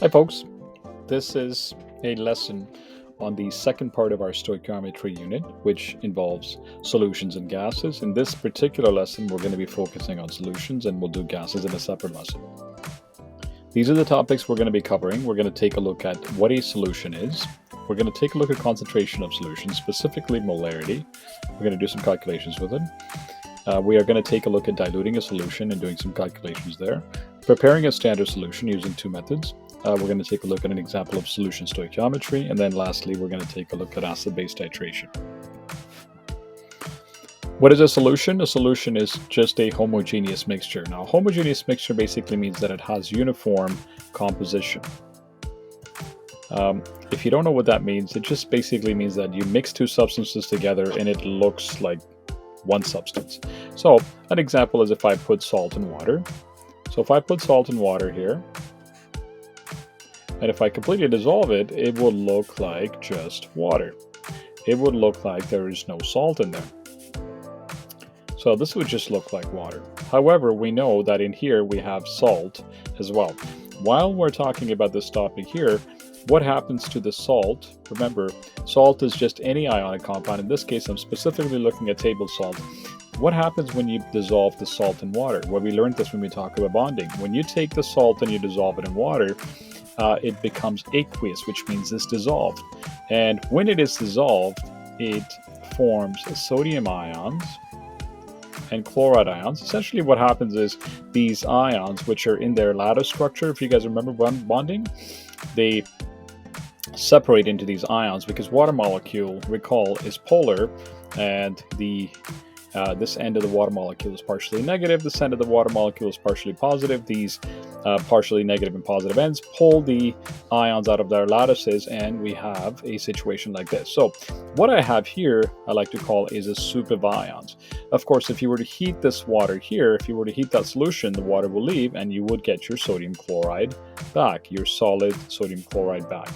Hi folks, this is a lesson on the second part of our stoichiometry unit, which involves solutions and gases. In this particular lesson, we're going to be focusing on solutions, and we'll do gases in a separate lesson. These are the topics we're going to be covering. We're going to take a look at what a solution is. We're going to take a look at concentration of solutions, specifically molarity. We're going to do some calculations with it. We are going to take a look at diluting a solution and doing some calculations there. Preparing a standard solution using two methods. We're going to take a look at an example of solution stoichiometry, and then lastly, we're going to take a look at acid-base titration. What is a solution? A solution is just a homogeneous mixture. Now, a homogeneous mixture basically means that it has uniform composition. If you don't know what that means, it just basically means that you mix two substances together and it looks like one substance. So an example is if I put salt and water. So if I put salt and water here, and if I completely dissolve it, it will look like just water. It would look like there is no salt in there. So this would just look like water. However, we know that in here we have salt as well. While we're talking about this topic here, what happens to the salt? Remember, salt is just any ionic compound. In this case, I'm specifically looking at table salt. What happens when you dissolve the salt in water? Well, we learned this when we talk about bonding. When you take the salt and you dissolve it in water, it becomes aqueous, which means it's dissolved. And when it is dissolved, it forms sodium ions and chloride ions. Essentially what happens is these ions, which are in their lattice structure, if you guys remember bonding, they separate into these ions because water molecule, recall, is polar, and this end of the water molecule is partially negative, this end of the water molecule is partially positive. These partially negative and positive ends pull the ions out of their lattices, and we have a situation like this. So what I have here, I like to call is a soup of ions. Of course, if you were to heat this water here, if you were to heat that solution, the water will leave and you would get your sodium chloride back, your solid sodium chloride back.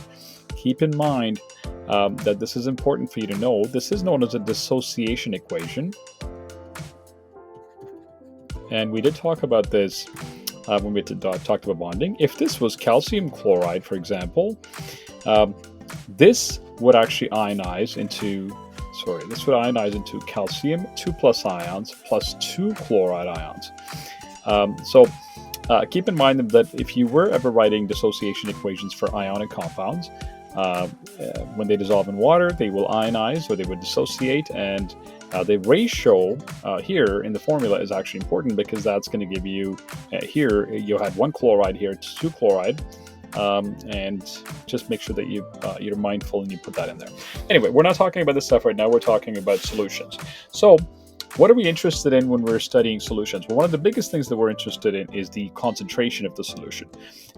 Keep in mind that this is important for you to know. This is known as a dissociation equation. And we did talk about this when we talked about bonding. If this was calcium chloride, for example, this would actually ionize into, calcium 2+ ions plus 2 chloride ions. Keep in mind that if you were ever writing dissociation equations for ionic compounds, when they dissolve in water, they will ionize or they would dissociate, and the ratio here in the formula is actually important because that's going to give you, here you had 1 chloride, here 2 chloride, and just make sure that you're mindful and you put that in there. Anyway, we're not talking about this stuff right now, we're talking about solutions. So what are we interested in when we're studying solutions? Well, one of the biggest things that we're interested in is the concentration of the solution.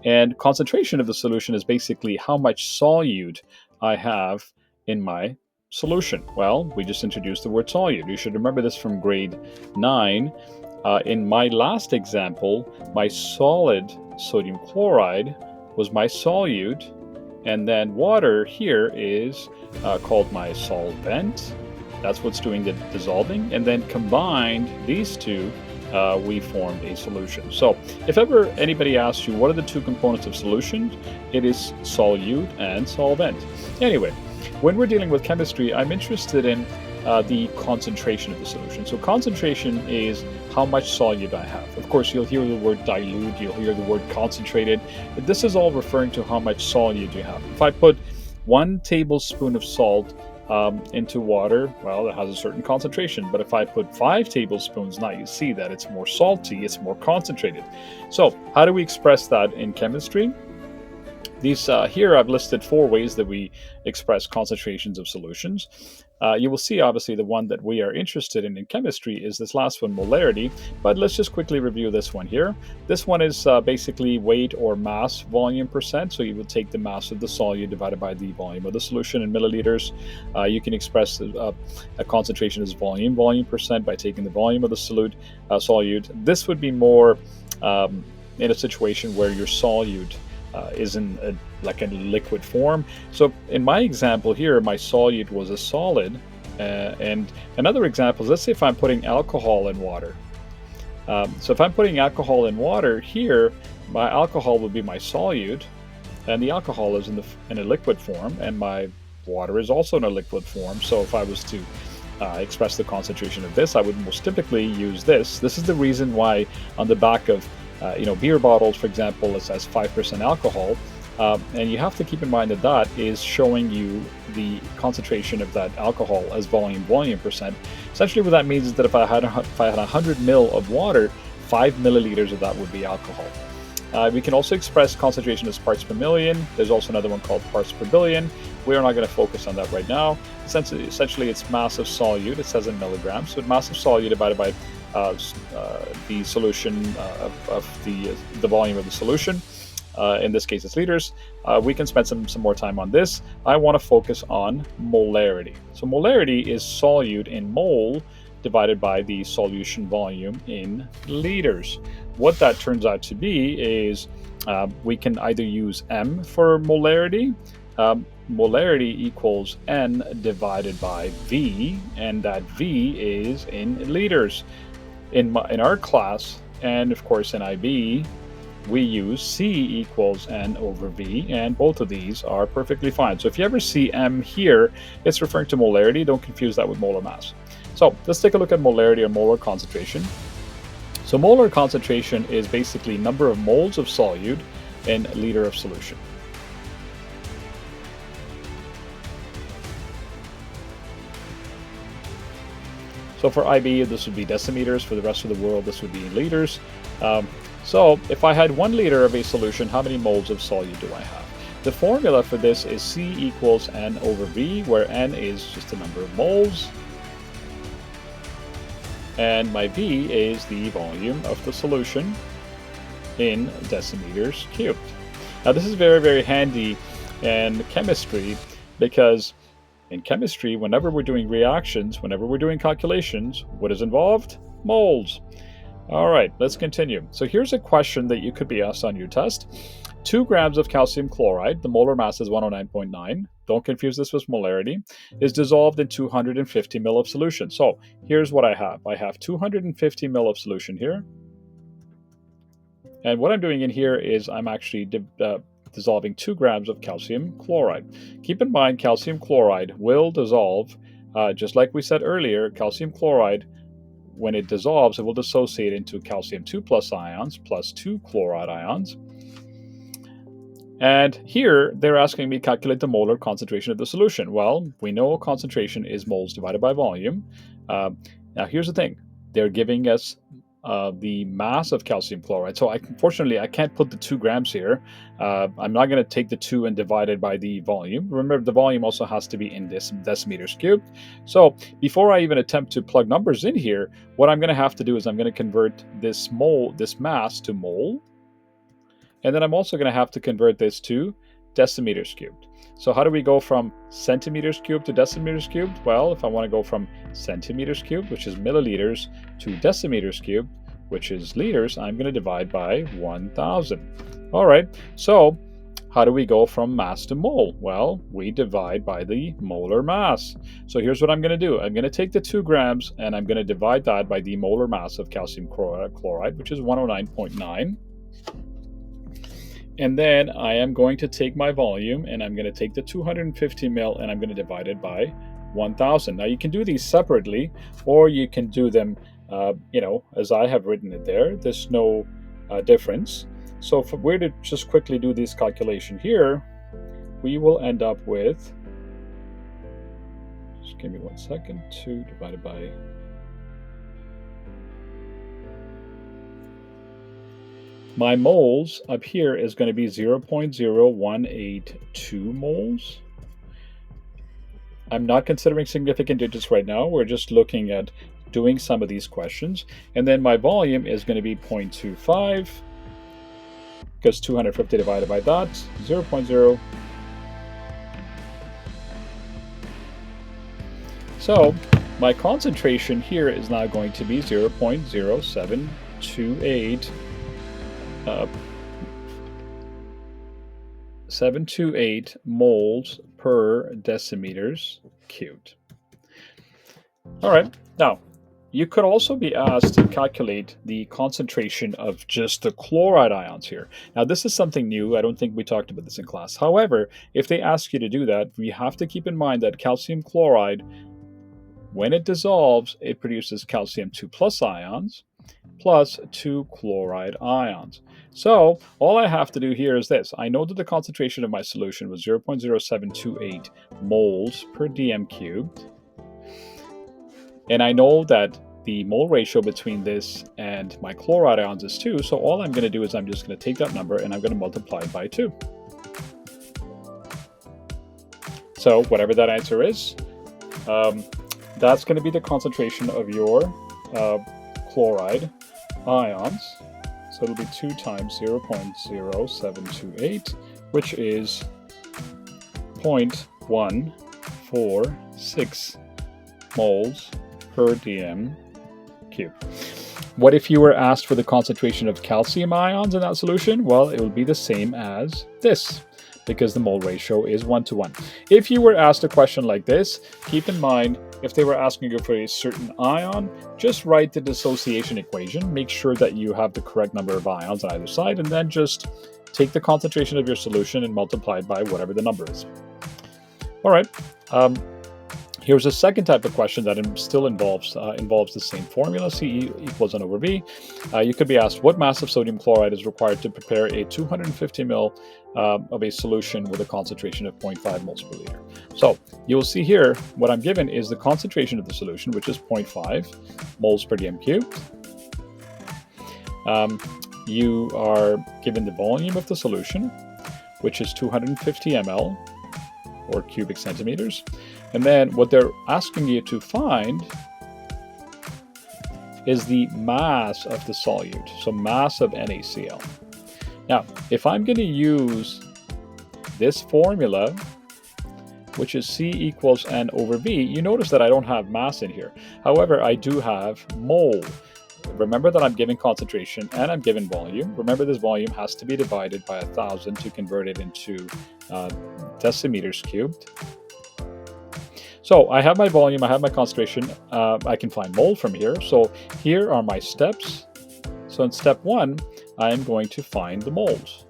And concentration of the solution is basically how much solute I have in my solution. Well, we just introduced the word solute. You should remember this from grade 9. In my last example, my solid sodium chloride was my solute, and then water here is called my solvent. That's what's doing the dissolving, and then combined these two, we formed a solution. So if ever anybody asks you what are the two components of solutions, it is solute and solvent. Anyway, when we're dealing with chemistry, I'm interested in the concentration of the solution. So concentration is how much solute I have. Of course, you'll hear the word dilute, you'll hear the word concentrated, but this is all referring to how much solute you have. If I put 1 tablespoon of salt into water, well, it has a certain concentration. But if I put 5 tablespoons, now you see that it's more salty, it's more concentrated. So how do we express that in chemistry? These here I've listed 4 ways that we express concentrations of solutions. You will see, obviously, the one that we are interested in chemistry is this last one, molarity. But let's just quickly review this one here. This one is basically weight or mass volume percent. So you would take the mass of the solute divided by the volume of the solution in milliliters. You can express a concentration as volume percent by taking the volume of the solute. This would be more in a situation where your solute is in like a liquid form. So in my example here, my solute was a solid. And another example is, let's say if I'm putting alcohol in water. So if I'm putting alcohol in water here, my alcohol would be my solute, and the alcohol is in a liquid form, and my water is also in a liquid form. So if I was to express the concentration of this, I would most typically use this. This is the reason why on the back of beer bottles, for example, it says 5% alcohol. And you have to keep in mind that that is showing you the concentration of that alcohol as volume percent. Essentially, what that means is that if I had 100 ml of water, 5 milliliters of that would be alcohol. We can also express concentration as parts per million. There's also another one called parts per billion. We're not going to focus on that right now. Essentially, it's mass of solute. It says in milligrams. So mass of solute divided by the solution of the volume of the solution. In this case, it's liters. We can spend some more time on this. I want to focus on molarity. So molarity is solute in mole divided by the solution volume in liters. What that turns out to be is we can either use M for molarity. Molarity equals N divided by V, and that V is in liters. In our class, and of course in IB, we use C equals N over V, and both of these are perfectly fine. So if you ever see M here, it's referring to molarity. Don't confuse that with molar mass. So let's take a look at molarity or molar concentration. So molar concentration is basically number of moles of solute in liter of solution. So for IB, this would be decimeters. For the rest of the world, this would be in liters. So if I had 1 liter of a solution, how many moles of solute do I have? The formula for this is C equals N over V, where N is just the number of moles, and my V is the volume of the solution in decimeters cubed. Now this is very, very handy in chemistry, because in chemistry, whenever we're doing reactions, whenever we're doing calculations, what is involved? Moles. All right, let's continue. So here's a question that you could be asked on your test. 2 grams of calcium chloride, the molar mass is 109.9. Don't confuse this with molarity, is dissolved in 250 ml of solution. So here's what I have. I have 250 ml of solution here. And what I'm doing in here is I'm actually dissolving 2 grams of calcium chloride. Keep in mind, calcium chloride will dissolve, just like we said earlier, calcium chloride, when it dissolves, it will dissociate into calcium 2 plus ions plus 2 chloride ions. And here, they're asking me calculate the molar concentration of the solution. Well, we know concentration is moles divided by volume. Now, here's the thing. They're giving us the mass of calcium chloride. So unfortunately, I can't put the 2 grams here. I'm not going to take the 2 and divide it by the volume. Remember, the volume also has to be in this decimeters cubed. So before I even attempt to plug numbers in here, what I'm going to have to do is I'm going to convert this mass to mole. And then I'm also going to have to convert this to decimeters cubed. So how do we go from centimeters cubed to decimeters cubed? Well, if I want to go from centimeters cubed, which is milliliters, to decimeters cubed, which is liters, I'm going to divide by 1,000. All right, so how do we go from mass to mole? Well, we divide by the molar mass. So here's what I'm going to do. I'm going to take the 2 grams and I'm going to divide that by the molar mass of calcium chloride, which is 109.9. And then I am going to take my volume and I'm going to take the 250 ml and I'm going to divide it by 1,000. Now you can do these separately, or you can do them, as I have written it there. There's no difference. So if we're to just quickly do this calculation here, we will end up with, just give me 1 second, 2 divided by my moles up here is going to be 0.0182 moles. I'm not considering significant digits right now. We're just looking at doing some of these questions. And then my volume is going to be 0.25, because 250 divided by that, 0.0. So my concentration here is now going to be 0.0728 728 moles per decimeters cubed. All right, now you could also be asked to calculate the concentration of just the chloride ions here. Now, this is something new. I don't think we talked about this in class. However, if they ask you to do that, we have to keep in mind that calcium chloride, when it dissolves, it produces calcium 2 plus ions plus 2 chloride ions. So all I have to do here is this. I know that the concentration of my solution was 0.0728 moles per dm cubed. And I know that the mole ratio between this and my chloride ions is 2. So all I'm going to do is I'm just going to take that number and I'm going to multiply it by 2. So whatever that answer is, that's going to be the concentration of your chloride ions. So it'll be 2 times 0.0728, which is 0.146 moles per dm cube. What if you were asked for the concentration of calcium ions in that solution? Well, it will be the same as this, because the mole ratio is 1:1. If you were asked a question like this, keep in mind, if they were asking you for a certain ion, just write the dissociation equation. Make sure that you have the correct number of ions on either side, and then just take the concentration of your solution and multiply it by whatever the number is. All right. Here's a second type of question that still involves the same formula, C equals N over V. You could be asked, what mass of sodium chloride is required to prepare a 250 ml of a solution with a concentration of 0.5 moles per liter? So you'll see here, what I'm given is the concentration of the solution, which is 0.5 moles per dm cubed. You are given the volume of the solution, which is 250 ml, or cubic centimeters. And then what they're asking you to find is the mass of the solute, so mass of NaCl. Now, if I'm going to use this formula, which is C equals N over V, you notice that I don't have mass in here. However, I do have mole. Remember that I'm giving concentration and I'm given volume. Remember, this volume has to be divided by 1,000 to convert it into decimeters cubed. So I have my volume, I have my concentration, I can find mole from here. So here are my steps. So in step 1, I'm going to find the moles.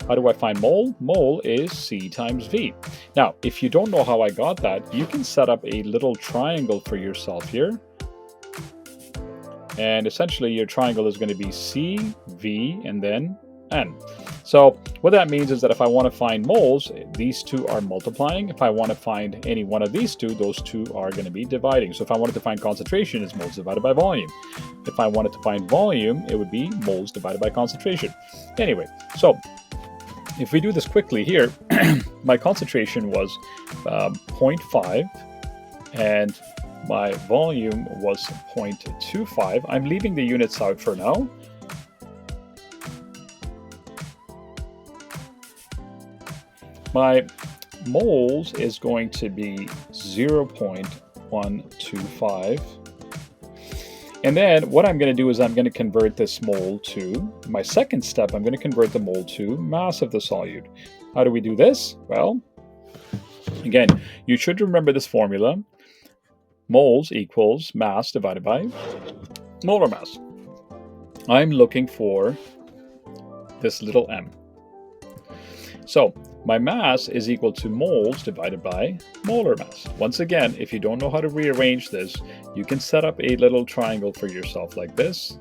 How do I find mole? Mole is C times V. Now, if you don't know how I got that, you can set up a little triangle for yourself here. And essentially your triangle is going to be C, V, and then N. So what that means is that if I want to find moles, these two are multiplying. If I want to find any one of these two, those two are going to be dividing. So if I wanted to find concentration, it's moles divided by volume. If I wanted to find volume, it would be moles divided by concentration. Anyway, so if we do this quickly here, my concentration was 0.5 and my volume was 0.25. I'm leaving the units out for now. My moles is going to be 0.125. And then what I'm going to do is I'm going to convert this mole to, my second step, I'm going to convert the mole to mass of the solute. How do we do this? Well, again, you should remember this formula. Moles equals mass divided by molar mass. I'm looking for this little m. So my mass is equal to moles divided by molar mass. Once again, if you don't know how to rearrange this, you can set up a little triangle for yourself like this.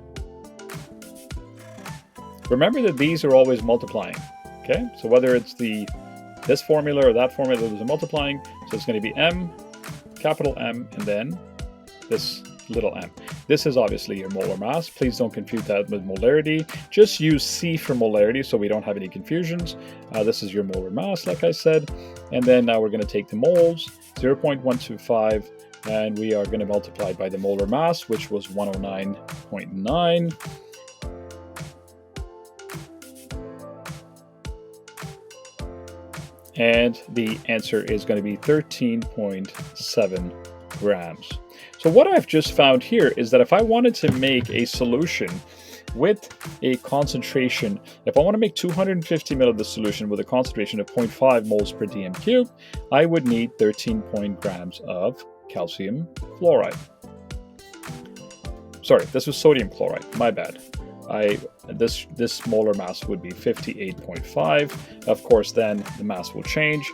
Remember that these are always multiplying, okay? So whether it's this formula or that formula, those are multiplying. So it's going to be m, capital M, and then this little m. This is obviously your molar mass. Please don't confuse that with molarity. Just use C for molarity so we don't have any confusions. This is your molar mass, like I said. And then now we're going to take the moles, 0.125, and we are going to multiply by the molar mass, which was 109.9. And the answer is going to be 13.7 grams. So what I've just found here is that if I wanted to make a solution with a concentration, if I want to make 250 ml of the solution with a concentration of 0.5 moles per dm cubed, I would need 13 grams of calcium fluoride. sorry, this was sodium chloride, my bad. This molar mass would be 58.5. Of course, then the mass will change.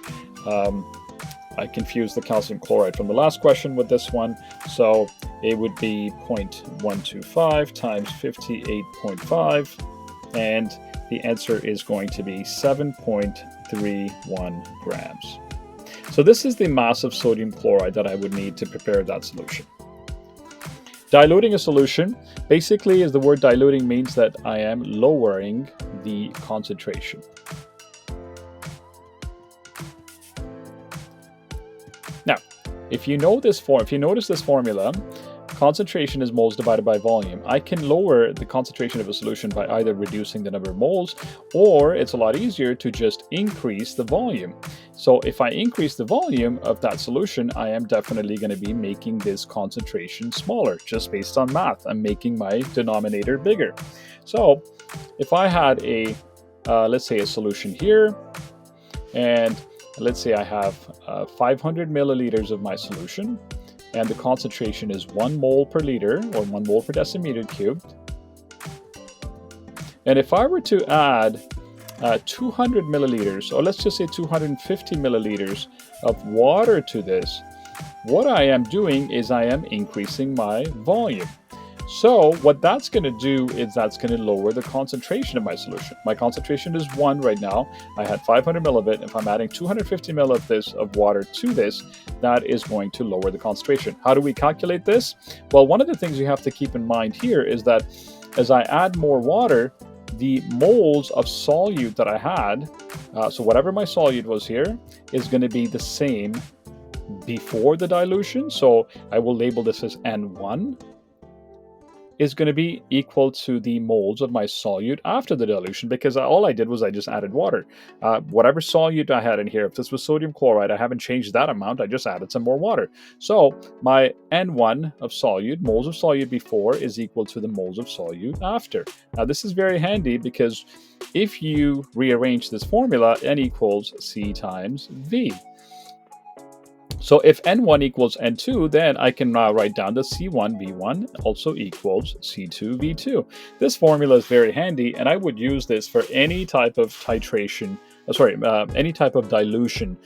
I confused the calcium chloride from the last question with this one, so it would be 0.125 times 58.5, and the answer is going to be 7.31 grams. So this is the mass of sodium chloride that I would need to prepare that solution. Diluting a solution, basically, is the word diluting means that I am lowering the concentration. Now, if you notice this formula, concentration is moles divided by volume. I can lower the concentration of a solution by either reducing the number of moles, or it's a lot easier to just increase the volume. So if I increase the volume of that solution, I am definitely going to be making this concentration smaller, just based on math. I'm making my denominator bigger. So if I had a, let's say a solution here, and let's say I have 500 milliliters of my solution, and the concentration is 1 mole per liter, or 1 mole per decimeter cubed. And if I were to add 200 milliliters, or let's just say 250 milliliters of water to this, what I am doing is I am increasing my volume. So what that's going to do is that's going to lower the concentration of my solution. My concentration is 1 right now. I had 500 ml of it. If I'm adding 250 ml of water to this, that is going to lower the concentration. How do we calculate this? Well, one of the things you have to keep in mind here is that as I add more water, the moles of solute that I had, so whatever my solute was here, is going to be the same before the dilution. So I will label this as N1. Is going to be equal to the moles of my solute after the dilution, because all I did was I just added water. Whatever solute I had in here, if this was sodium chloride, I haven't changed that amount, I just added some more water. So my N1 of solute, moles of solute before, is equal to the moles of solute after. Now this is very handy because if you rearrange this formula, N equals C times V. So if N1 equals N2, then I can now write down that C1V1 also equals C2V2. This formula is very handy, and I would use this for any type of titration, any type of dilution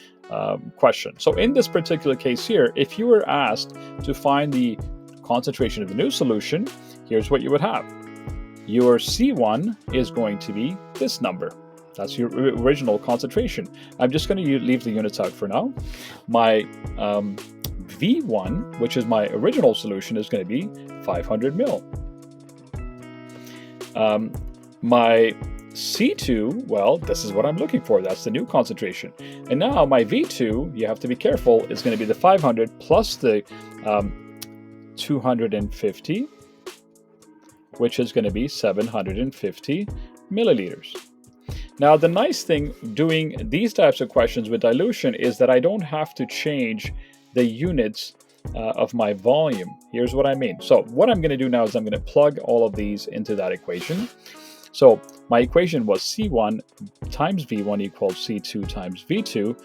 question. So in this particular case here, if you were asked to find the concentration of the new solution, here's what you would have. Your C1 is going to be this number. That's your original concentration. I'm just going to leave the units out for now. My V1, which is my original solution, is going to be 500 mil. My C2, well, this is what I'm looking for. That's the new concentration. And now my V2, you have to be careful, is going to be the 500 plus the 250, which is going to be 750 milliliters. Now, the nice thing doing these types of questions with dilution is that I don't have to change the units of my volume. Here's what I mean. So what I'm going to do now is I'm going to plug all of these into that equation. So my equation was C1 times V1 equals C2 times V2.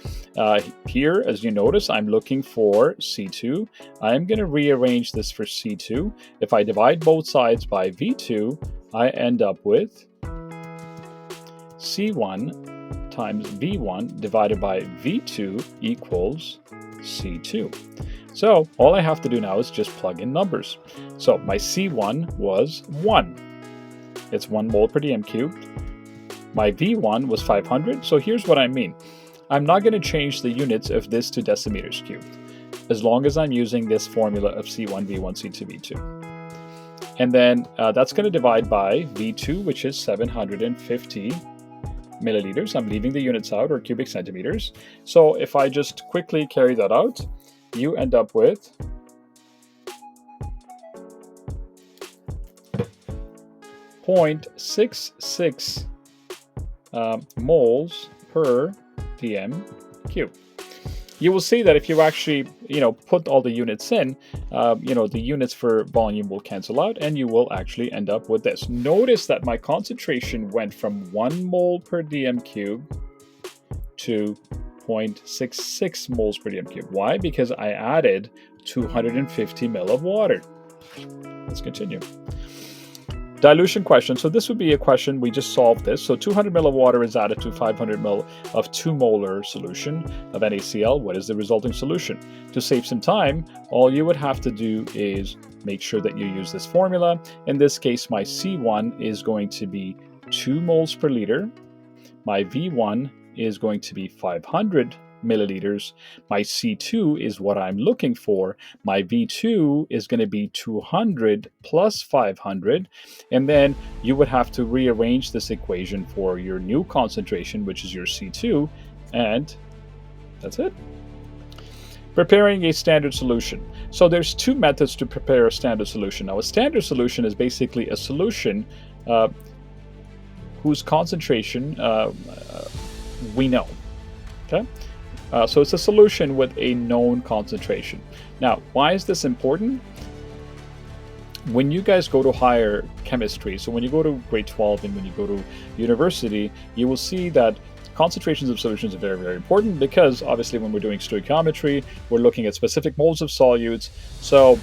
Here, as you notice, I'm looking for C2. I'm going to rearrange this for C2. If I divide both sides by V2, I end up with C1 times V1 divided by V2 equals C2. So all I have to do now is just plug in numbers. So my C1 was 1. It's 1 mole per dm cubed. My V1 was 500. So here's what I mean. I'm not going to change the units of this to decimeters cubed, as long as I'm using this formula of C1, V1, C2, V2. And then that's going to divide by V2, which is 750 milliliters. I'm leaving the units out, or cubic centimeters. So if I just quickly carry that out, you end up with 0.66 moles per dm cube. You will see that if you actually, put all the units in, the units for volume will cancel out, and you will actually end up with this. Notice that my concentration went from 1 mole per dm cube to 0.66 moles per dm cube. Why? Because I added 250 ml of water. Let's continue. Dilution question. So this would be a question, we just solved this. So 200 ml of water is added to 500 ml of 2 molar solution of NaCl. What is the resulting solution? To save some time, all you would have to do is make sure that you use this formula. In this case, my C1 is going to be 2 moles per liter. My V1 is going to be 500 milliliters. My C2 is what I'm looking for. My V2 is going to be 200 plus 500. And then you would have to rearrange this equation for your new concentration, which is your C2. And that's it. Preparing a standard solution. So there's 2 methods to prepare a standard solution. Now, a standard solution is basically a solution whose concentration we know. Okay? So it's a solution with a known concentration. Now, why is this important? When you guys go to higher chemistry, so when you go to grade 12 and when you go to university, you will see that concentrations of solutions are very, very important, because obviously when we're doing stoichiometry, we're looking at specific moles of solutes. So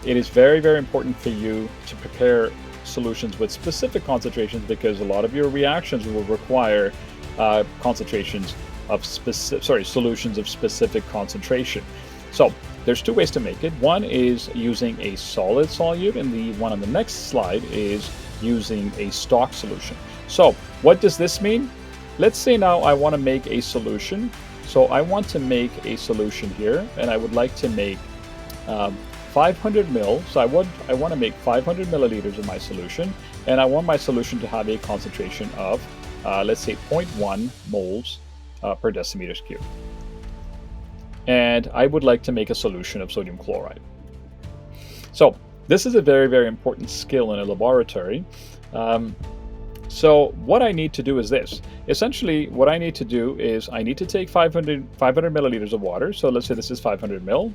it is very, very important for you to prepare solutions with specific concentrations, because a lot of your reactions will require concentrations of solutions of specific concentration. So there's 2 ways to make it. One is using a solid solute, and the one on the next slide is using a stock solution. So what does this mean? Let's say now I want to make a solution. So I want to make a solution here, and I would like to make 500 mil. So I want to make 500 milliliters of my solution, and I want my solution to have a concentration of let's say 0.1 moles per decimeters cubed. And I would like to make a solution of sodium chloride. So this is a very, very important skill in a laboratory. So what I need to do is this. Essentially, what I need to do is I need to take 500 milliliters of water. So let's say this is 500 mil.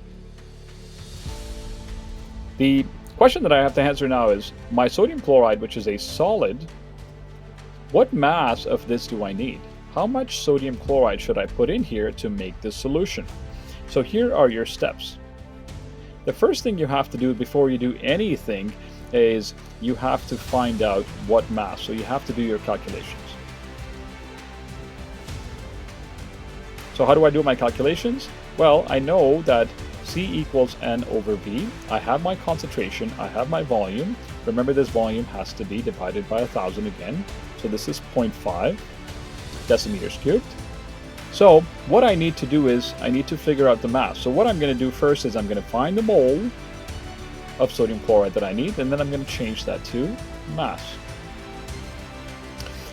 The question that I have to answer now is, my sodium chloride, which is a solid, what mass of this do I need? How much sodium chloride should I put in here to make this solution? So here are your steps. The first thing you have to do before you do anything is you have to find out what mass. So you have to do your calculations. So how do I do my calculations? Well, I know that C equals N over V. I have my concentration, I have my volume. Remember, this volume has to be divided by 1,000 again. So this is 0.5 decimeters cubed. So what I need to do is I need to figure out the mass. So what I'm going to do first is I'm going to find the mole of sodium chloride that I need, and then I'm going to change that to mass.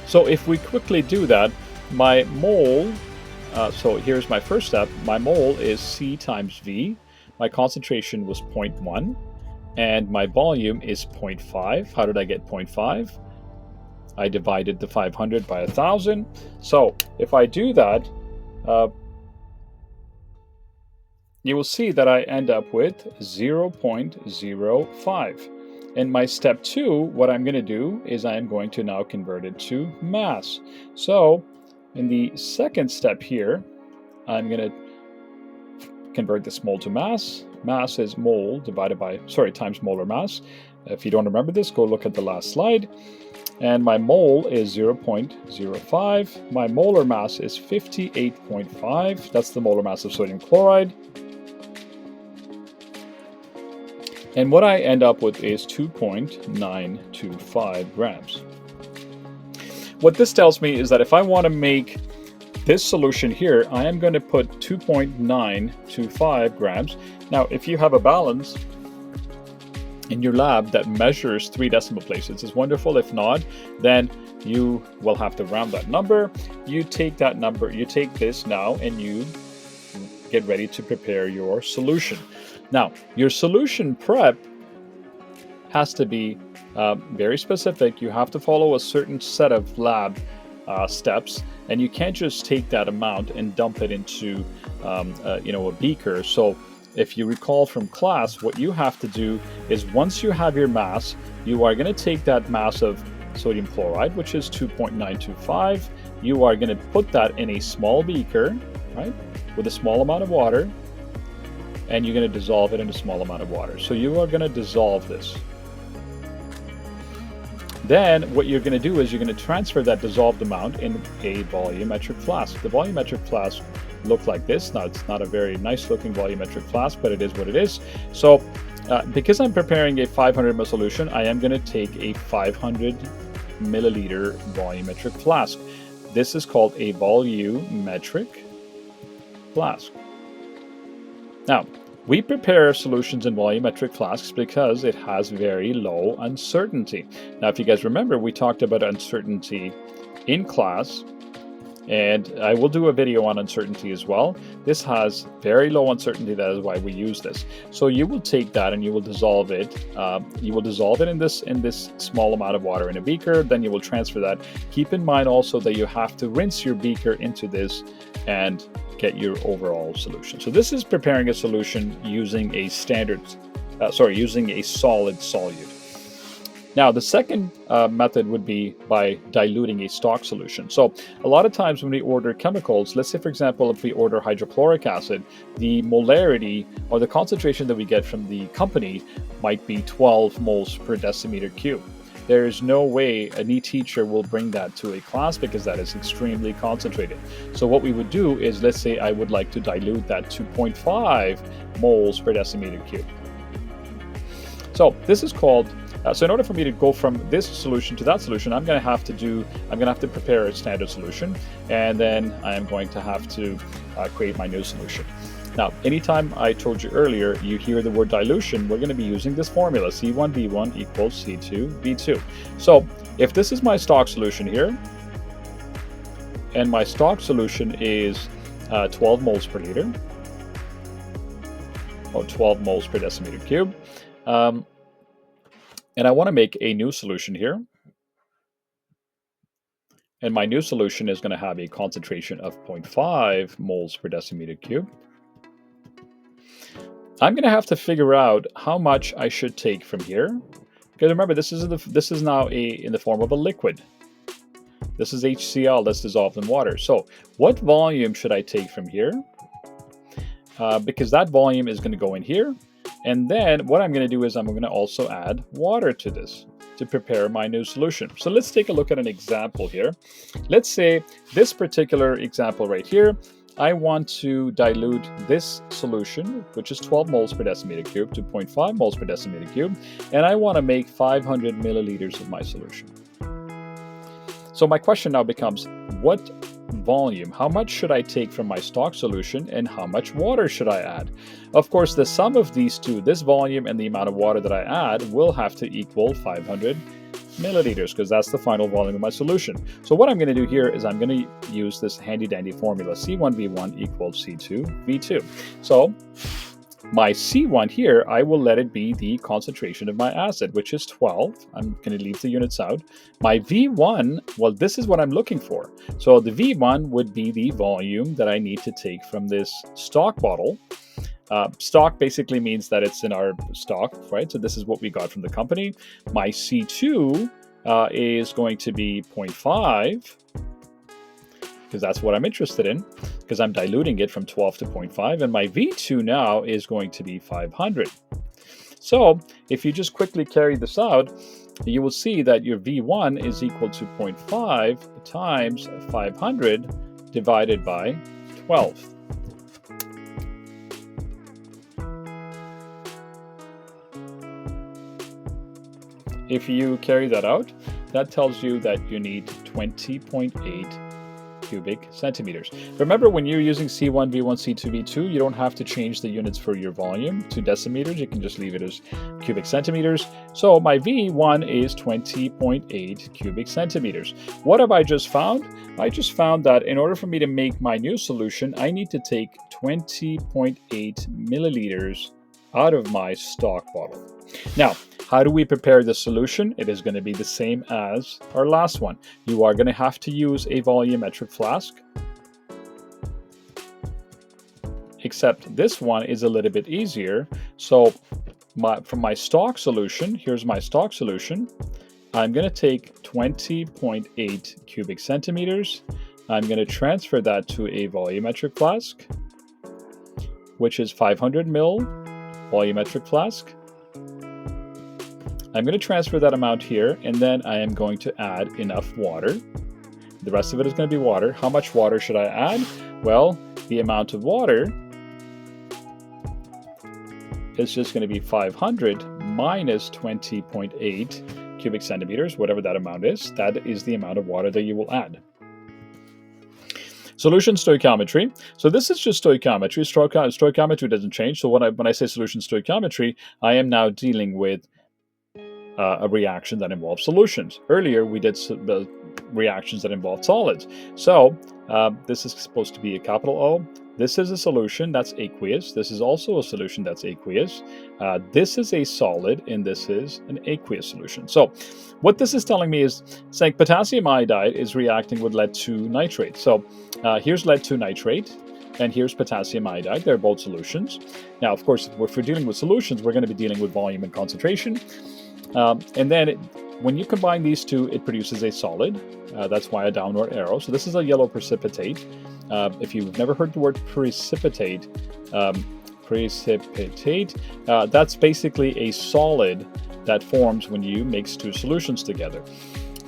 So if we quickly do that, my mole, so here's my first step, my mole is C times V, my concentration was 0.1, and my volume is 0.5. How did I get 0.5? I divided the 500 by 1,000. So if I do that, you will see that I end up with 0.05. In my step 2, what I'm going to do is I am going to now convert it to mass. So in the second step here, I'm going to convert this mole to mass. Mass is mole divided by, times molar mass. If you don't remember this, go look at the last slide. And my mole is 0.05. My molar mass is 58.5. That's the molar mass of sodium chloride. And what I end up with is 2.925 grams. What this tells me is that if I want to make this solution here, I am going to put 2.925 grams. Now, if you have a balance in your lab that measures 3 decimal places, it's wonderful. If not, then you will have to round that number. You take that number, you take this now, and you get ready to prepare your solution. Now, your solution prep has to be very specific. You have to follow a certain set of lab steps, and you can't just take that amount and dump it into a beaker. So if you recall from class, what you have to do is once you have your mass, you are going to take that mass of sodium chloride, which is 2.925. You are going to put that in a small beaker, right, with a small amount of water. and you're going to dissolve it in a small amount of water. So you are going to dissolve this. Then what you're going to do is you're going to transfer that dissolved amount in a volumetric flask. The volumetric flask look like this. Now, it's not a very nice looking volumetric flask, but it is what it is. So because I'm preparing a 500 ml solution, I am going to take a 500 milliliter volumetric flask. This is called a volumetric flask. Now, we prepare solutions in volumetric flasks because it has very low uncertainty. Now, if you guys remember, we talked about uncertainty in class, and I will do a video on uncertainty as well. This has very low uncertainty. That is why we use this. So you will take that and you will dissolve it. You will dissolve it in this small amount of water in a beaker. Then you will transfer that. Keep in mind also that you have to rinse your beaker into this and get your overall solution. So this is preparing a solution using a using a solid solute. Now, the second method would be by diluting a stock solution. So a lot of times when we order chemicals, let's say, for example, if we order hydrochloric acid, the molarity or the concentration that we get from the company might be 12 moles per decimeter cube. There is no way any teacher will bring that to a class because that is extremely concentrated. So what we would do is, let's say I would like to dilute that to 0.5 moles per decimeter cube. So this is called, so in order for me to go from this solution to that solution, I'm going to have to prepare a standard solution, and then I am going to have to create my new solution. Now, anytime I told you earlier, you hear the word dilution, we're going to be using this formula, C1V1 equals C2V2. So if this is my stock solution here, and my stock solution is 12 moles per liter, or 12 moles per decimeter cube, and I want to make a new solution here. And my new solution is going to have a concentration of 0.5 moles per decimeter cube. I'm going to have to figure out how much I should take from here. Because remember, this is now in the form of a liquid. This is HCl that's dissolved in water. So what volume should I take from here? Because that volume is going to go in here. And then what I'm going to do is I'm going to also add water to this to prepare my new solution. So let's take a look at an example here. Let's say this particular example right here, I want to dilute this solution, which is 12 moles per decimeter cube, to 0.5 moles per decimeter cube, and I want to make 500 milliliters of my solution. So my question now becomes, what volume, how much should I take from my stock solution, and how much water should I add? Of course, the sum of these two, this volume and the amount of water that I add, will have to equal 500 milliliters, because that's the final volume of my solution. So what I'm going to do here is I'm going to use this handy dandy formula, C1V1 equals C2V2. So my C1 here, I will let it be the concentration of my acid, which is 12. I'm going to leave the units out. My V1, well, this is what I'm looking for. So the V1 would be the volume that I need to take from this stock bottle. Stock basically means that it's in our stock, right? So this is what we got from the company. My C2 is going to be 0.5, because that's what I'm interested in, because I'm diluting it from 12 to 0.5, and my V2 now is going to be 500. So if you just quickly carry this out, you will see that your V1 is equal to 0.5 times 500 divided by 12. If you carry that out, that tells you that you need 20.8 cubic centimeters. Remember, when you're using C1, V1, C2, V2, you don't have to change the units for your volume to decimeters. You can just leave it as cubic centimeters. So my V1 is 20.8 cubic centimeters. What have I just found? I just found that in order for me to make my new solution, I need to take 20.8 milliliters out of my stock bottle. Now, how do we prepare the solution? It is going to be the same as our last one. You are going to have to use a volumetric flask, except this one is a little bit easier. So from my stock solution, here's my stock solution. I'm going to take 20.8 cubic centimeters. I'm going to transfer that to a volumetric flask. which is 500 mil volumetric flask. I'm going to transfer that amount here, and then I am going to add enough water. The rest of it is going to be water. How much water should I add? Well, the amount of water is just going to be 500 minus 20.8 cubic centimeters, whatever that amount is. That is the amount of water that you will add. Solution stoichiometry. So this is just stoichiometry. Stoichiometry doesn't change. So when I say solution stoichiometry, I am now dealing with a reaction that involves solutions. Earlier, we did the reactions that involved solids. So this is supposed to be a capital O. This is a solution that's aqueous. This is also a solution that's aqueous. This is a solid, and this is an aqueous solution. So what this is telling me is saying potassium iodide is reacting with lead 2 nitrate. So here's lead 2 nitrate, and here's potassium iodide. They're both solutions. Now, of course, if we're dealing with solutions, we're going to be dealing with volume and concentration. And then when you combine these two, it produces a solid. That's why a downward arrow. So this is a yellow precipitate. If you've never heard the word precipitate, that's basically a solid that forms when you mix two solutions together.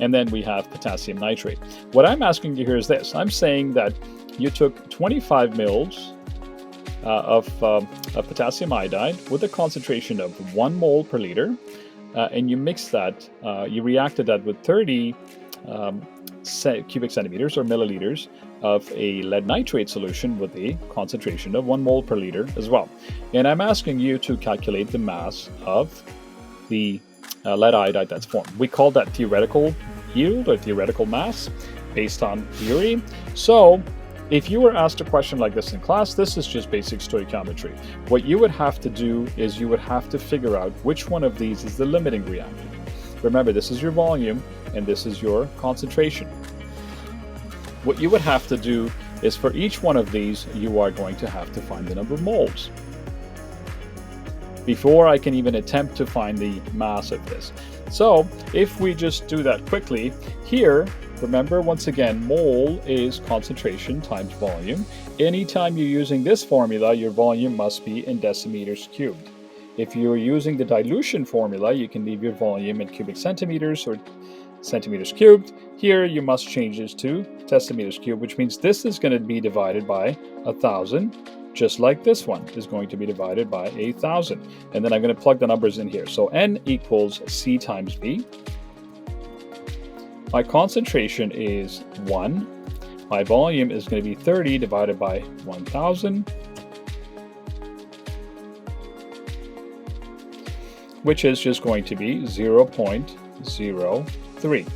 And then we have potassium nitrate. What I'm asking you here is this. I'm saying that you took 25 mils of potassium iodide with a concentration of 1 mole per liter, and you mix that, you reacted that with 30 cubic centimeters or milliliters of a lead nitrate solution with a concentration of 1 mole per liter as well. And I'm asking you to calculate the mass of the lead iodide that's formed. We call that theoretical yield or theoretical mass based on theory. So if you were asked a question like this in class, this is just basic stoichiometry. What you would have to do is you would have to figure out which one of these is the limiting reactant. Remember, this is your volume and this is your concentration. What you would have to do is for each one of these, you are going to have to find the number of moles before I can even attempt to find the mass of this. So if we just do that quickly, here, remember once again, mole is concentration times volume. Anytime you're using this formula, your volume must be in decimeters cubed. If you're using the dilution formula, you can leave your volume in cubic centimeters or centimeters cubed. Here you must change this to decimeters cubed, which means this is going to be divided by 1,000, just like this one is going to be divided by 1,000. And then I'm going to plug the numbers in here. So N equals C times V. My concentration is 1. My volume is going to be 30 divided by 1,000, which is just going to be 0.03.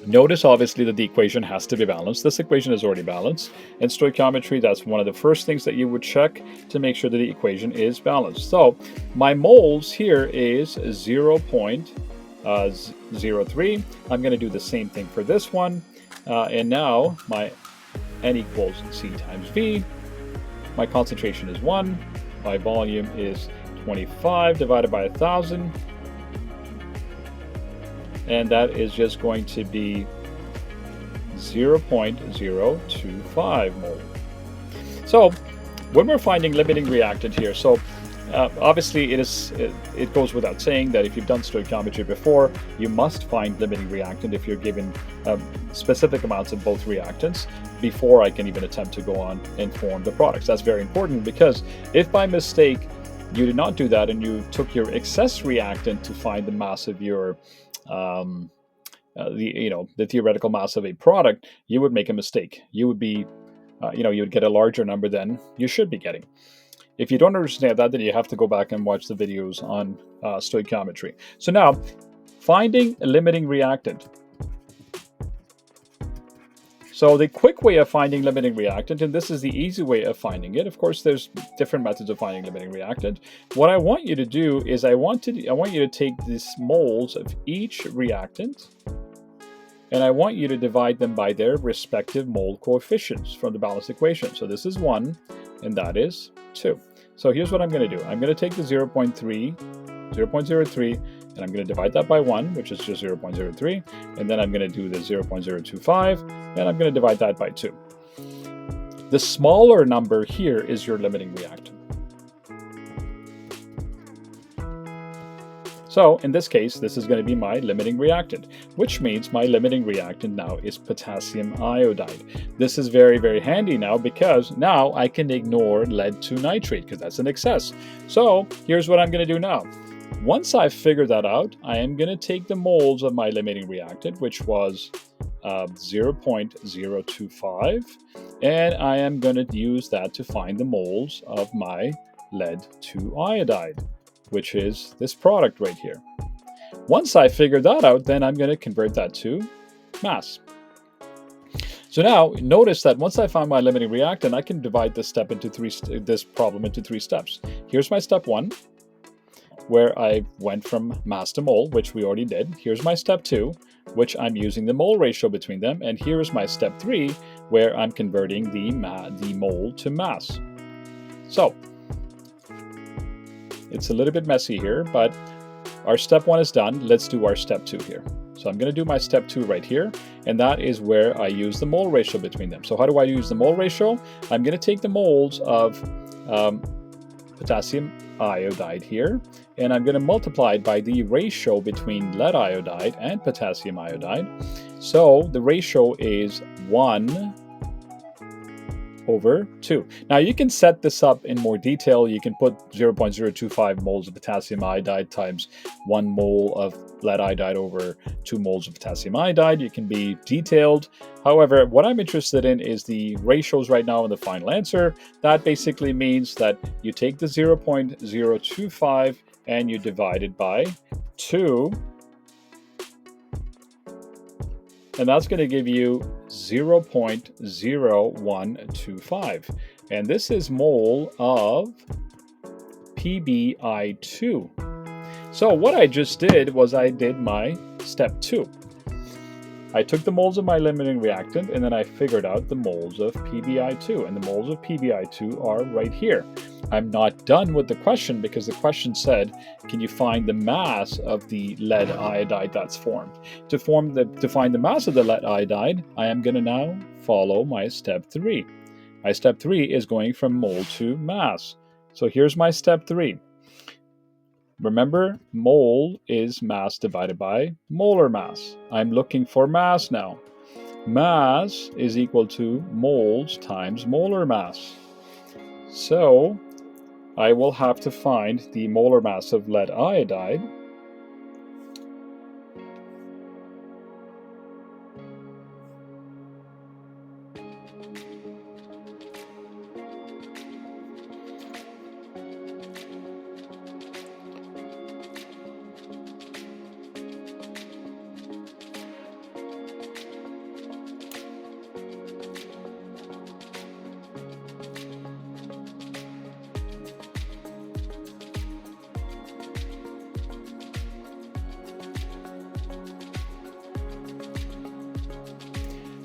Notice obviously that the equation has to be balanced. This equation is already balanced. In stoichiometry, that's one of the first things that you would check to make sure that the equation is balanced. So my moles here is 0.03. I'm going to do the same thing for this one. And now my N equals C times V. My concentration is 1. My volume is 25 divided by 1,000. And that is just going to be 0.025 mole. So when we're finding limiting reactant here, so obviously it goes without saying that if you've done stoichiometry before, you must find limiting reactant if you're given specific amounts of both reactants before I can even attempt to go on and form the products. That's very important, because if by mistake you did not do that and you took your excess reactant to find the mass of your the theoretical mass of a product, you would make a mistake. You would be, you would get a larger number than you should be getting. If you don't understand that, then you have to go back and watch the videos on stoichiometry. So now, finding a limiting reactant. So the quick way of finding limiting reactant, and this is the easy way of finding it. Of course, there's different methods of finding limiting reactant. What I want you to do is I want you to take these moles of each reactant, and I want you to divide them by their respective mole coefficients from the balanced equation. So this is 1, and that is 2. So here's what I'm going to do. I'm going to take the 0.03, and I'm going to divide that by 1, which is just 0.03, and then I'm going to do the 0.025, and I'm going to divide that by 2. The smaller number here is your limiting reactant. So in this case, this is going to be my limiting reactant, which means my limiting reactant now is potassium iodide. This is very, very handy now because now I can ignore lead 2 nitrate because that's an excess. So here's what I'm going to do now. Once I've figured that out, I am going to take the moles of my limiting reactant, which was 0.025, and I am going to use that to find the moles of my lead 2 iodide, which is this product right here. Once I figure that out, then I'm going to convert that to mass. So now notice that once I found my limiting reactant, I can divide this problem into 3 steps. Here's my step 1, where I went from mass to mole, which we already did. Here's my step 2, which I'm using the mole ratio between them. And here's my step 3, where I'm converting the mole to mass. So it's a little bit messy here, but our step 1 is done. Let's do our step 2 here. So I'm going to do my step 2 right here, and that is where I use the mole ratio between them. So how do I use the mole ratio? I'm going to take the moles of potassium iodide here, and I'm going to multiply it by the ratio between lead iodide and potassium iodide. So the ratio is 1/2. Now you can set this up in more detail. You can put 0.025 moles of potassium iodide times 1 mole of lead iodide over 2 moles of potassium iodide. You can be detailed. However, what I'm interested in is the ratios right now in the final answer. That basically means that you take the 0.025 and you divide it by 2. And that's going to give you 0.0125. And this is mole of PbI2. So what I just did was I did my step 2. I took the moles of my limiting reactant and then I figured out the moles of PbI2. And the moles of PbI2 are right here. I'm not done with the question because the question said, can you find the mass of the lead iodide that's formed? To find the mass of the lead iodide, I am going to now follow my step 3. My step 3 is going from mole to mass. So here's my step 3. Remember, mole is mass divided by molar mass. I'm looking for mass now. Mass is equal to moles times molar mass. So I will have to find the molar mass of lead iodide.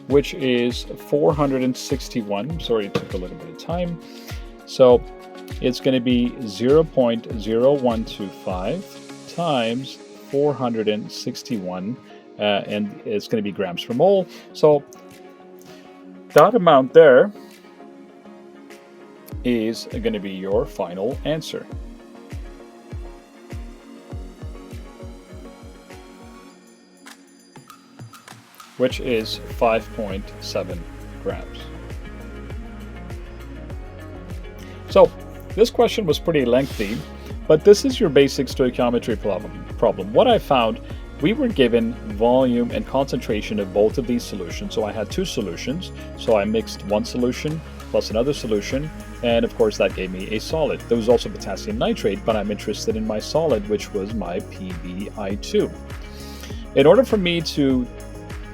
Which is 461. Sorry, it took a little bit of time. So it's going to be 0.0125 times 461, and it's going to be grams per mole. So that amount there is going to be your final answer. Which is 5.7 grams. So this question was pretty lengthy, but this is your basic stoichiometry problem. What I found, we were given volume and concentration of both of these solutions. So I had 2 solutions. So I mixed one solution plus another solution, and of course that gave me a solid. There was also potassium nitrate, but I'm interested in my solid, which was my PbI2. In order for me to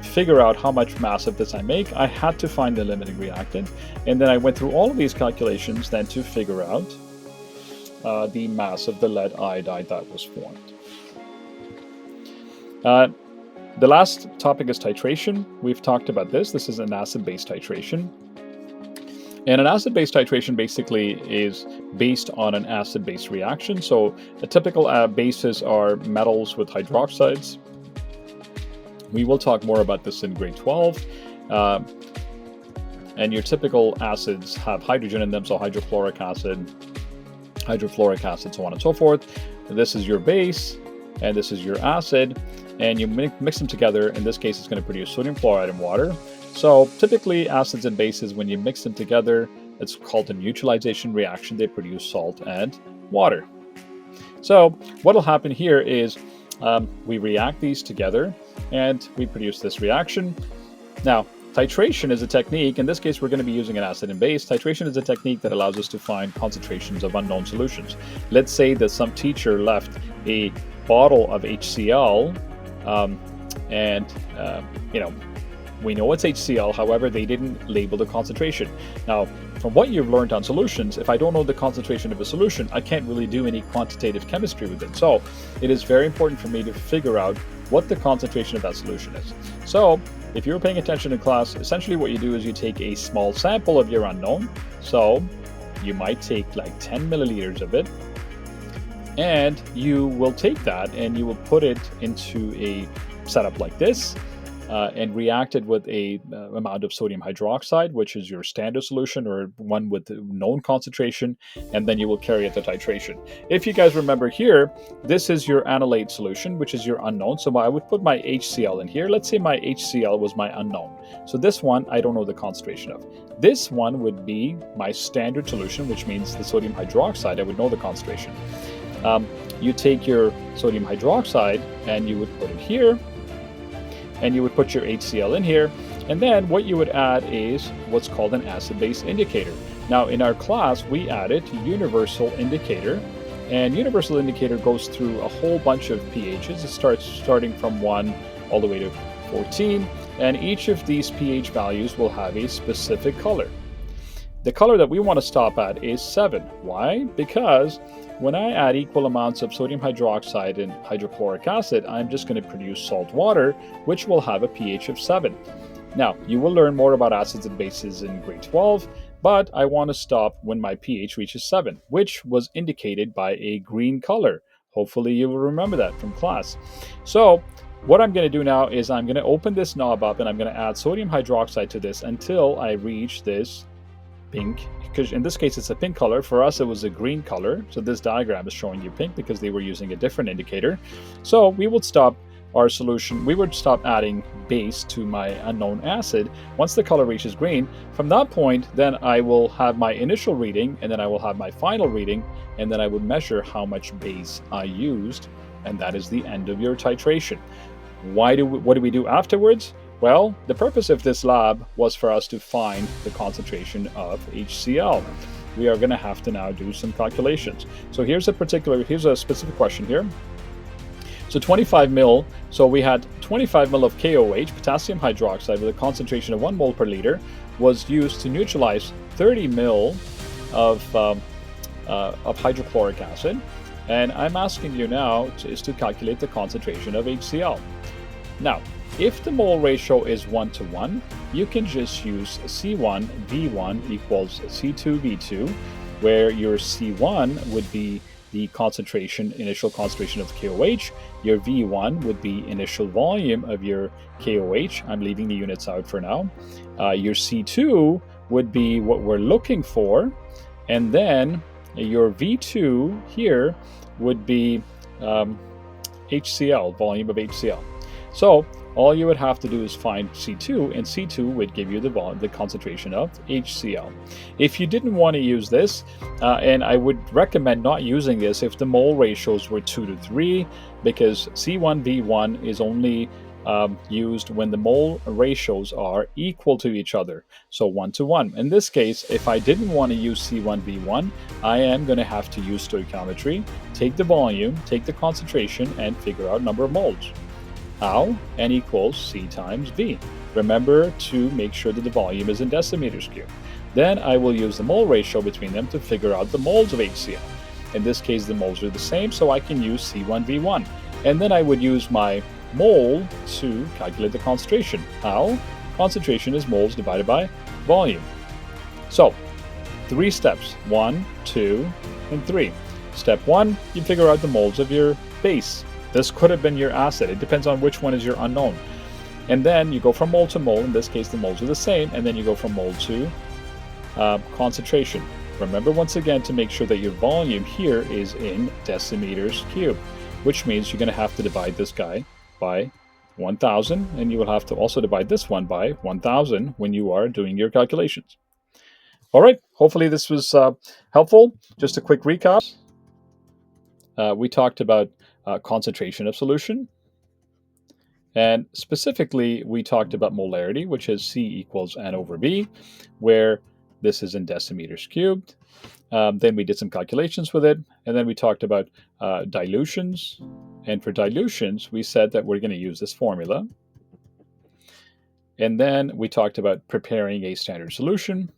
figure out how much mass of this I make, I had to find the limiting reactant, and then I went through all of these calculations then to figure out the mass of the lead iodide that was formed. The last topic is titration. We've talked about this. This is an acid-base titration. And an acid-base titration basically is based on an acid-base reaction. So a typical bases are metals with hydroxides. We will talk more about this in grade 12. and your typical acids have hydrogen in them, so hydrochloric acid, hydrofluoric acid, so on and so forth. This is your base, and this is your acid, and you mix them together. In this case, it's going to produce sodium chloride and water. So typically, acids and bases, when you mix them together, it's called a neutralization reaction. They produce salt and water. So what will happen here is we react these together, and we produce this reaction. Now, titration is a technique. In this case, we're going to be using an acid and base. Titration is a technique that allows us to find concentrations of unknown solutions. Let's say that some teacher left a bottle of HCl, we know it's HCl, however, they didn't label the concentration. Now, from what you've learned on solutions, if I don't know the concentration of a solution, I can't really do any quantitative chemistry with it. So it is very important for me to figure out what the concentration of that solution is. So if you're paying attention in class, essentially what you do is you take a small sample of your unknown. So you might take like 10 milliliters of it, and you will take that and you will put it into a setup like this, and react it with a amount of sodium hydroxide, which is your standard solution or one with known concentration, and then you will carry it to titration. If you guys remember here, this is your analyte solution, which is your unknown. So I would put my HCl in here. Let's say my HCl was my unknown. So this one, I don't know the concentration of. This one would be my standard solution, which means the sodium hydroxide, I would know the concentration. You take your sodium hydroxide and you would put it here, and you would put your HCl in here, and then what you would add is what's called an acid-base indicator. Now in our class, we added universal indicator, and universal indicator goes through a whole bunch of pHs. It starts starting from 1 all the way to 14, and each of these pH values will have a specific color. The color that we want to stop at is 7. Why? Because when I add equal amounts of sodium hydroxide and hydrochloric acid, I'm just going to produce salt water, which will have a pH of 7. Now, you will learn more about acids and bases in grade 12, but I want to stop when my pH reaches 7, which was indicated by a green color. Hopefully you will remember that from class. So what I'm going to do now is I'm going to open this knob up, and I'm going to add sodium hydroxide to this until I reach this pink, because in this case it's a pink color. For us it was a green color, so this diagram is showing you pink because they were using a different indicator. So we would stop our solution, we would stop adding base to my unknown acid once the color reaches green. From that point, then I will have my initial reading, and then I will have my final reading, and then I would measure how much base I used, and that is the end of your titration. What do we do afterwards? Well, the purpose of this lab was for us to find the concentration of HCl. We are going to have to now do some calculations. So here's a specific question here. So 25 mil, so we had 25 mil of KOH, potassium hydroxide, with a concentration of 1 mole per liter, was used to neutralize 30 mil of hydrochloric acid. And I'm asking you now is to calculate the concentration of HCl. Now, if the mole ratio is 1:1, you can just use C1 V1 equals C2 V2, where your C1 would be the initial concentration of KOH, your V1 would be initial volume of your KOH. I'm leaving the units out for now. Your C2 would be what we're looking for, and then your V2 here would be HCl, volume of HCl. So all you would have to do is find C2, and C2 would give you the concentration of HCl. If you didn't want to use this, and I would recommend not using this if the mole ratios were 2:3, because C1V1 is only used when the mole ratios are equal to each other, so 1:1. In this case, if I didn't want to use C1V1, I am going to have to use stoichiometry, take the volume, take the concentration, and figure out number of moles. How? N equals C times V. Remember to make sure that the volume is in decimeters cubed. Then I will use the mole ratio between them to figure out the moles of HCl. In this case, the moles are the same, so I can use C1V1. And then I would use my mole to calculate the concentration. How? Concentration is moles divided by volume. So, 3 steps, 1, 2, and 3. Step 1, you figure out the moles of your base. This could have been your acid. It depends on which one is your unknown. And then you go from mole to mole. In this case, the moles are the same. And then you go from mole to concentration. Remember once again to make sure that your volume here is in decimeters cubed, which means you're going to have to divide this guy by 1,000, and you will have to also divide this one by 1,000 when you are doing your calculations. All right, hopefully this was helpful. Just a quick recap. We talked about concentration of solution, and specifically we talked about molarity, which is C equals N over V, where this is in decimeters cubed. Then we did some calculations with it, and then we talked about dilutions. And for dilutions, we said that we're going to use this formula. And then we talked about preparing a standard solution.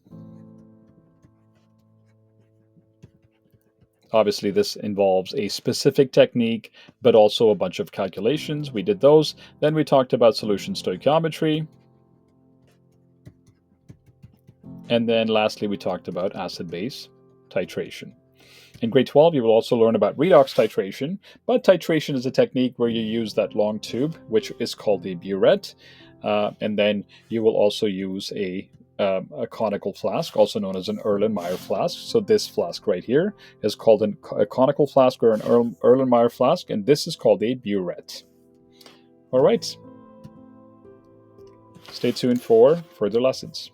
Obviously, this involves a specific technique, but also a bunch of calculations. We did those. Then we talked about solution stoichiometry. And then lastly, we talked about acid-base titration. In grade 12, you will also learn about redox titration, but titration is a technique where you use that long tube, which is called a burette, and then you will also use a conical flask, also known as an Erlenmeyer flask. So this flask right here is called a conical flask or an Erlenmeyer flask, and this is called a burette. All right. Stay tuned for further lessons.